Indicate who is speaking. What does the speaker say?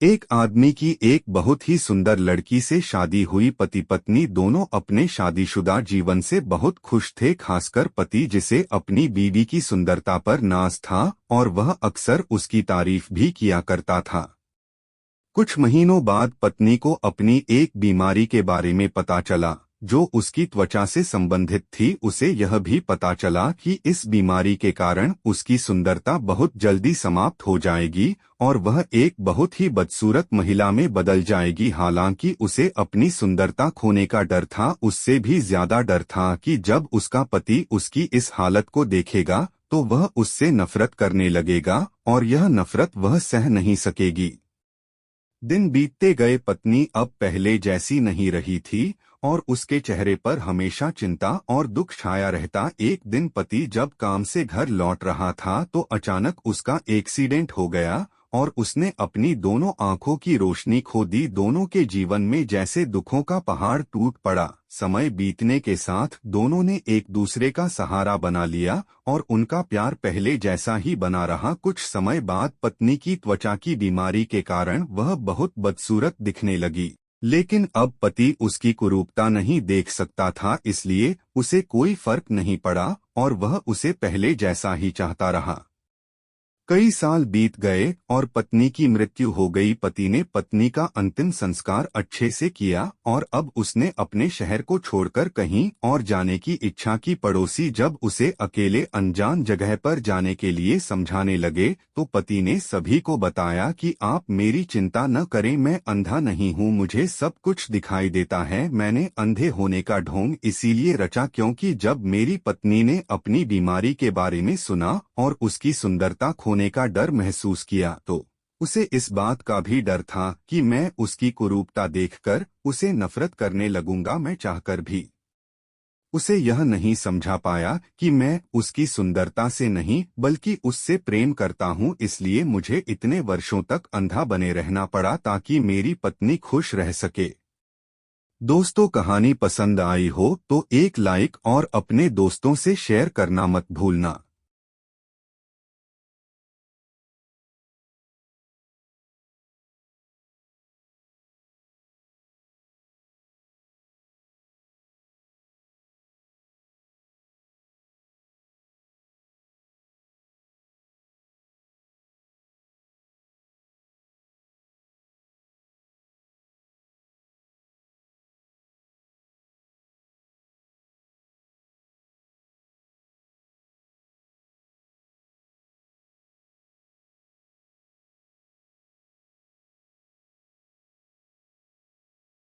Speaker 1: एक आदमी की एक बहुत ही सुंदर लड़की से शादी हुई। पति पत्नी दोनों अपने शादीशुदा जीवन से बहुत खुश थे, खासकर पति जिसे अपनी बीवी की सुंदरता पर नाज था और वह अक्सर उसकी तारीफ भी किया करता था। कुछ महीनों बाद पत्नी को अपनी एक बीमारी के बारे में पता चला जो उसकी त्वचा से संबंधित थी। उसे यह भी पता चला कि इस बीमारी के कारण उसकी सुंदरता बहुत जल्दी समाप्त हो जाएगी और वह एक बहुत ही बदसूरत महिला में बदल जाएगी। हालांकि उसे अपनी सुंदरता खोने का डर था, उससे भी ज्यादा डर था कि जब उसका पति उसकी इस हालत को देखेगा तो वह उससे नफरत करने लगेगा और यह नफरत वह सह नहीं सकेगी। दिन बीतते गए, पत्नी अब पहले जैसी नहीं रही थी और उसके चेहरे पर हमेशा चिंता और दुख छाया रहता। एक दिन पति जब काम से घर लौट रहा था तो अचानक उसका एक्सीडेंट हो गया और उसने अपनी दोनों आंखों की रोशनी खो दी। दोनों के जीवन में जैसे दुखों का पहाड़ टूट पड़ा। समय बीतने के साथ दोनों ने एक दूसरे का सहारा बना लिया और उनका प्यार पहले जैसा ही बना रहा। कुछ समय बाद पत्नी की त्वचा की बीमारी के कारण वह बहुत बदसूरत दिखने लगी, लेकिन अब पति उसकी कुरूपता नहीं देख सकता था, इसलिए उसे कोई फर्क नहीं पड़ा और वह उसे पहले जैसा ही चाहता रहा। कई साल बीत गए और पत्नी की मृत्यु हो गई। पति ने पत्नी का अंतिम संस्कार अच्छे से किया और अब उसने अपने शहर को छोड़कर कहीं और जाने की इच्छा की। पड़ोसी जब उसे अकेले अनजान जगह पर जाने के लिए समझाने लगे तो पति ने सभी को बताया कि आप मेरी चिंता न करें, मैं अंधा नहीं हूँ, मुझे सब कुछ दिखाई देता है। मैंने अंधे होने का ढोंग इसीलिए रचा क्योंकि जब मेरी पत्नी ने अपनी बीमारी के बारे में सुना और उसकी सुंदरता होने का डर महसूस किया तो उसे इस बात का भी डर था कि मैं उसकी कुरूपता देखकर उसे नफरत करने लगूंगा। मैं चाहकर भी उसे यह नहीं समझा पाया कि मैं उसकी सुंदरता से नहीं बल्कि उससे प्रेम करता हूँ, इसलिए मुझे इतने वर्षों तक अंधा बने रहना पड़ा ताकि मेरी पत्नी खुश रह सके। दोस्तों, कहानी पसंद आई हो तो एक लाइक और अपने दोस्तों से शेयर करना मत भूलना।